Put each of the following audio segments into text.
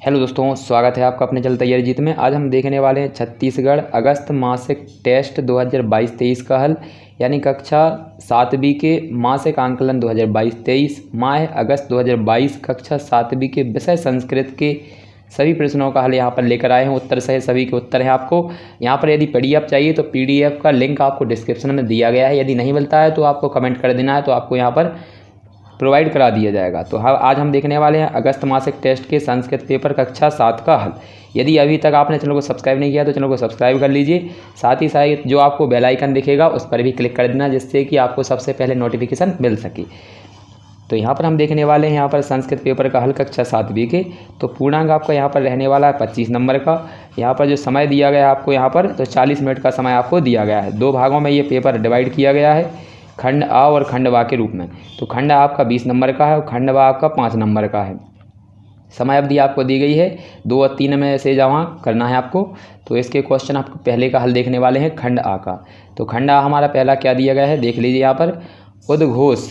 Hello दोस्तों, स्वागत है आपका अपने चल तैयारी जीत में। आज हम देखने वाले हैं छत्तीसगढ़ अगस्त मासिक टेस्ट 2022-23 का हल, यानी कक्षा 7वीं के मासिक आंकलन 2022-23 माह अगस्त 2022 कक्षा 7वीं के विषय संस्कृत के सभी प्रश्नों का हल यहाँ पर लेकर आए हैं। उत्तर सहित सभी के उत्तर हैं आपको यहाँ पर। यदि PDF चाहिए तो PDF का लिंक आपको डिस्क्रिप्शन में दिया गया है। यदि नहीं मिलता है तो आपको कमेंट कर देना है, तो आपको यहाँ पर प्रोवाइड करा दिया जाएगा। तो आज हम देखने वाले हैं अगस्त मासिक टेस्ट के संस्कृत पेपर कक्षा 7 का हल। यदि अभी तक आपने चैनल को सब्सक्राइब नहीं किया तो चैनल को सब्सक्राइब कर लीजिए। साथ ही साथ जो आपको बेल आइकन दिखेगा उस पर भी क्लिक कर देना, जिससे कि आपको सबसे पहले नोटिफिकेशन मिल सके। तो यहाँ पर हम देखने वाले हैं यहाँ पर संस्कृत पेपर का हल कक्षा 7वीं के। तो पूर्णांक आपका यहाँ पर रहने वाला है 25 नंबर का। यहाँ पर जो समय दिया गया है आपको यहाँ पर तो 40 मिनट का समय आपको दिया गया है। 2 भागों में ये पेपर डिवाइड किया गया है, खंड आ और खंड वा के रूप में। तो खंड आ आपका 20 नंबर का है और खंड वा आपका 5 नंबर का है। समय अवधि आपको दी गई है 2 और 3 में से जहाँ करना है आपको। तो इसके क्वेश्चन आपको पहले का हल देखने वाले हैं खंड आ का। तो खंड आ हमारा पहला क्या दिया गया है, देख लीजिए यहाँ पर। उद्घोष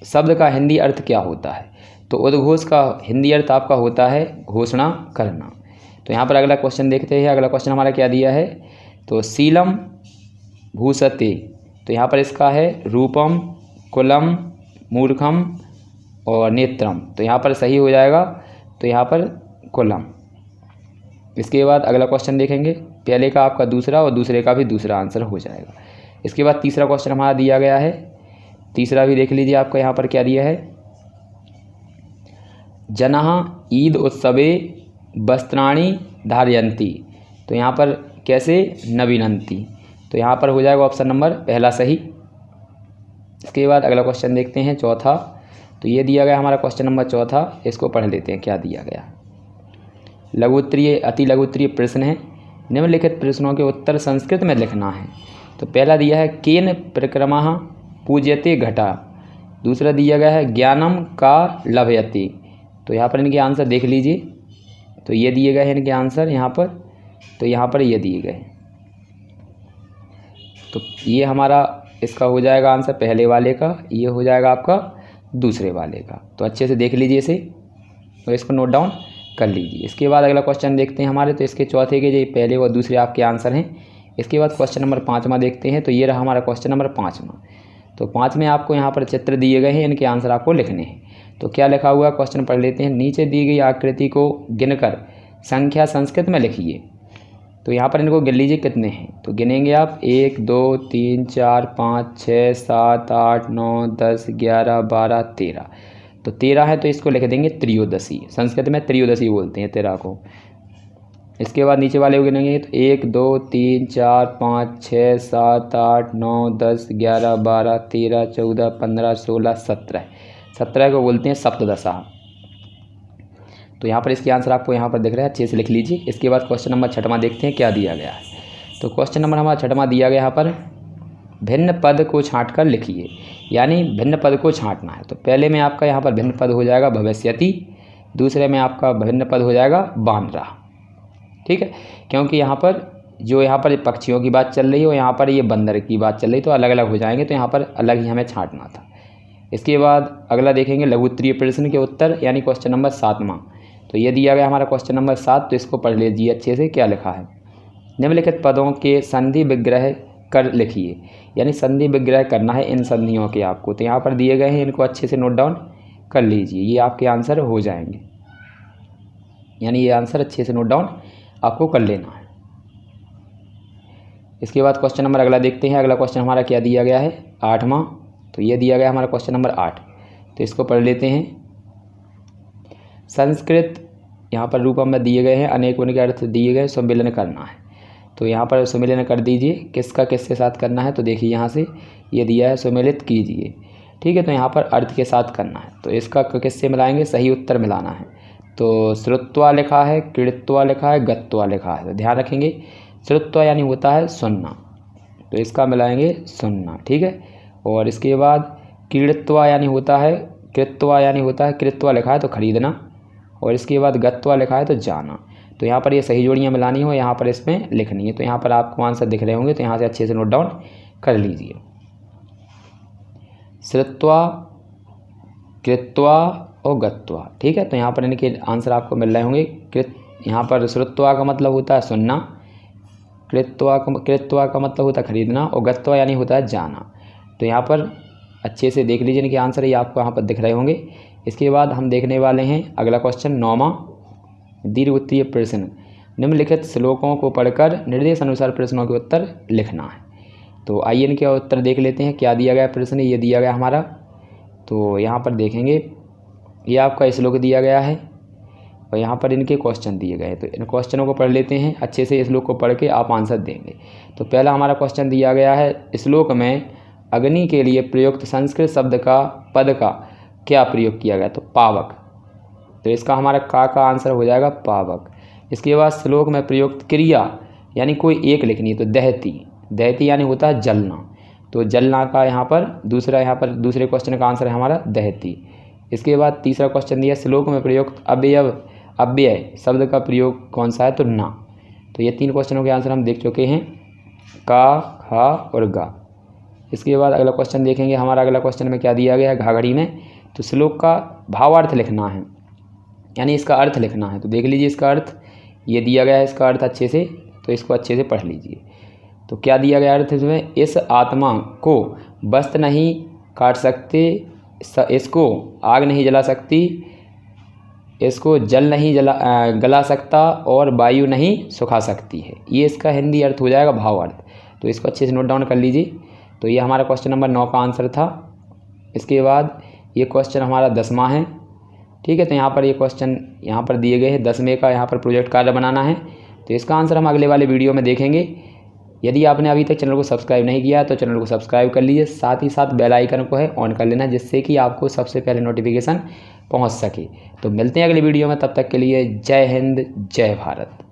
शब्द का हिंदी अर्थ क्या होता है? तो उद्घोष का हिंदी अर्थ आपका होता है घोषणा करना। तो यहाँ पर अगला क्वेश्चन देखते हैं। अगला क्वेश्चन हमारा क्या दिया है, तो शीलम भूषते। तो यहाँ पर इसका है रूपम, कुलम, मूर्खम और नेत्रम। तो यहाँ पर सही हो जाएगा, तो यहाँ पर कुलम। इसके बाद अगला क्वेश्चन देखेंगे। पहले का आपका दूसरा और दूसरे का भी दूसरा आंसर हो जाएगा। इसके बाद तीसरा क्वेश्चन हमारा दिया गया है। तीसरा भी देख लीजिए आपका यहाँ पर क्या दिया है। जनाः ईद उत्सवे वस्त्राणि धारयन्ति। तो यहाँ पर कैसे नवीनन्ति। तो यहाँ पर हो जाएगा ऑप्शन नंबर पहला सही। इसके बाद अगला क्वेश्चन देखते हैं चौथा। तो ये दिया गया हमारा क्वेश्चन नंबर चौथा। इसको पढ़ लेते हैं क्या दिया गया। लघुत्तरीय अति लघुत्तरीय प्रश्न है। निम्नलिखित प्रश्नों के उत्तर संस्कृत में लिखना है। तो पहला दिया है केन प्रक्रमः पूज्यते घटा। दूसरा दिया गया है ज्ञानम का लभयते। तो यहाँ पर इनके आंसर देख लीजिए। तो ये दिए गए हैं इनके आंसर यहाँ पर। तो यहाँ पर ये दिए गए। तो ये हमारा इसका हो जाएगा आंसर पहले वाले का, ये हो जाएगा आपका दूसरे वाले का। तो अच्छे से देख लीजिए इसे और इसको नोट डाउन कर लीजिए। इसके बाद अगला क्वेश्चन देखते हैं हमारे। तो इसके चौथे के जो पहले और दूसरे आपके आंसर हैं। इसके बाद क्वेश्चन नंबर 5वां देखते हैं। तो ये रहा हमारा क्वेश्चन नंबर 5वां। तो 5 में आपको यहाँ पर चित्र दिए गए हैं, इनके आंसर आपको लिखने हैं। तो क्या लिखा हुआ है क्वेश्चन पढ़ लेते हैं। नीचे दी गई आकृति को गिनकर संख्या संस्कृत में लिखिए। तो यहाँ पर इनको गिन लीजिए कितने हैं। तो गिनेंगे आप 1 2 3 4 5 6 7 8 9 10 11 12 13। तो 13 है तो इसको लिख देंगे त्रयोदशी। संस्कृत में त्रयोदशी बोलते हैं 13 को। इसके बाद नीचे वाले को गिनेंगे तो 1 2 3 4 5 6 7 8 9 10 11 12 13 14 15 16 17। 17 को बोलते हैं सप्तदशा। तो यहाँ पर इसके आंसर आपको यहाँ पर दिख रहा है, अच्छे से लिख लीजिए। इसके बाद क्वेश्चन नंबर 6वां देखते हैं क्या दिया गया है। तो क्वेश्चन नंबर हमारा 6वां दिया गया यहाँ पर भिन्न पद को छांट कर लिखिए, यानी भिन्न पद को छांटना है। तो पहले में आपका यहाँ पर भिन्न पद हो जाएगा भविष्यति, दूसरे में आपका भिन्न पद हो जाएगा बानरा। ठीक है, क्योंकि यहाँ पर पक्षियों की बात चल रही है और यहाँ पर ये बंदर की बात चल रही, तो अलग अलग हो जाएंगे। तो यहाँ पर अलग ही हमें छांटना था। इसके बाद अगला देखेंगे लघुत्तरीय प्रश्न के उत्तर, यानी क्वेश्चन नंबर 7वां। तो ये दिया गया हमारा क्वेश्चन नंबर 7। तो इसको पढ़ लीजिए अच्छे से क्या लिखा है। निम्नलिखित पदों के संधि विग्रह कर लिखिए, यानी संधि विग्रह करना है इन संधियों के आपको। तो यहाँ पर दिए गए हैं, इनको अच्छे से नोट डाउन कर लीजिए, ये आपके आंसर हो जाएंगे। यानी ये आंसर अच्छे से नोट डाउन आपको कर लेना है। इसके बाद क्वेश्चन नंबर अगला देखते हैं। अगला क्वेश्चन हमारा क्या दिया गया है 8वां। तो ये दिया गया हमारा क्वेश्चन नंबर 8। तो इसको पढ़ लेते हैं। संस्कृत यहाँ पर रूपम में दिए गए हैं, अनेक उनके अर्थ दिए गए, सम्मिलन करना है। तो यहाँ पर सम्मिलन कर दीजिए, किसका किसके साथ करना है। तो देखिए यहाँ से ये दिया है सम्मिलित कीजिए। ठीक है, तो यहाँ पर अर्थ के साथ करना है। तो इसका किससे मिलाएंगे, सही उत्तर मिलाना है। तो श्रुत्वा लिखा है, कृत्वा लिखा है, गत्वा लिखा है। तो ध्यान रखेंगे श्रुत्वा यानी होता है सुनना, तो इसका मिलाएंगे सुनना। ठीक है, और इसके बाद कृत्वा यानी होता है, कृत्वा यानी होता है, कृत्वा लिखा है तो खरीदना, और इसके बाद गत्वा लिखा है तो जाना। तो यहाँ पर ये सही जोड़ियाँ मिलानी हो, यहाँ पर इसमें लिखनी है। तो यहाँ पर आपको आंसर दिख रहे होंगे, तो यहाँ से अच्छे से नोट डाउन कर लीजिए। श्रुत्वा, कृत्वा, और गत्वा। ठीक है, तो यहाँ पर इनके आंसर आपको मिल रहे होंगे। कृत, यहाँ पर श्रुत्वा का मतलब होता है सुनना, कृत्वा का मतलब होता है खरीदना, और गत्वा यानी होता है जाना। तो यहाँ पर अच्छे से देख लीजिए इनके आंसर, ये आपको यहाँ पर दिख रहे होंगे। इसके बाद हम देखने वाले हैं अगला क्वेश्चन 9वां, दीर्घ उत्तरीय प्रश्न। निम्नलिखित श्लोकों को पढ़कर निर्देश अनुसार प्रश्नों के उत्तर लिखना है। तो आइए इनके उत्तर देख लेते हैं। क्या दिया गया प्रश्न, ये दिया गया हमारा, तो यहाँ पर देखेंगे ये आपका श्लोक दिया गया है और यहाँ पर इनके क्वेश्चन दिए गए हैं। तो इन क्वेश्चनों को पढ़ लेते हैं अच्छे से, श्लोक को पढ़ के आप आंसर देंगे। तो पहला हमारा क्वेश्चन दिया गया है, श्लोक में अग्नि के लिए प्रयुक्त संस्कृत शब्द का पद का क्या प्रयोग किया गया, तो पावक। तो इसका हमारा का आंसर हो जाएगा पावक। इसके बाद श्लोक में प्रयुक्त क्रिया यानी कोई एक लिखनी है, तो दहती। दहती यानी होता है जलना, तो जलना का यहाँ पर दूसरे क्वेश्चन का आंसर है हमारा दहती। इसके बाद तीसरा क्वेश्चन दिया, श्लोक में प्रयुक्त अव्यय शब्द का प्रयोग कौन सा है, तो ना। तो ये 3 क्वेश्चनों के आंसर हम देख चुके हैं, का, खा और गा। इसके बाद अगला क्वेश्चन देखेंगे, हमारा अगला क्वेश्चन में क्या दिया गया है घाघड़ी में, तो श्लोक का भावार्थ लिखना है, यानी इसका अर्थ लिखना है। तो देख लीजिए इसका अर्थ, ये दिया गया है इसका अर्थ अच्छे से, तो इसको अच्छे से पढ़ लीजिए। तो क्या दिया गया अर्थ इसमें, इस आत्मा को वस्त्र नहीं काट सकते, इसको आग नहीं जला सकती, इसको जल नहीं गला सकता और वायु नहीं सुखा सकती है। ये इसका हिंदी अर्थ हो जाएगा भावार्थ। तो इसको अच्छे से नोट डाउन कर लीजिए। तो ये हमारा क्वेश्चन नंबर 9 का आंसर था। इसके बाद ये क्वेश्चन हमारा 10वां है। ठीक है, तो यहाँ पर ये क्वेश्चन यहाँ पर दिए गए हैं 10वें का, यहाँ पर प्रोजेक्ट कार्य बनाना है। तो इसका आंसर हम अगले वाले वीडियो में देखेंगे। यदि आपने अभी तक चैनल को सब्सक्राइब नहीं किया तो चैनल को सब्सक्राइब कर लीजिए, साथ ही साथ बेल आइकन को है ऑन कर लेना, जिससे कि आपको सबसे पहले नोटिफिकेशन पहुँच सके। तो मिलते हैं अगले वीडियो में, तब तक के लिए जय हिंद जय भारत।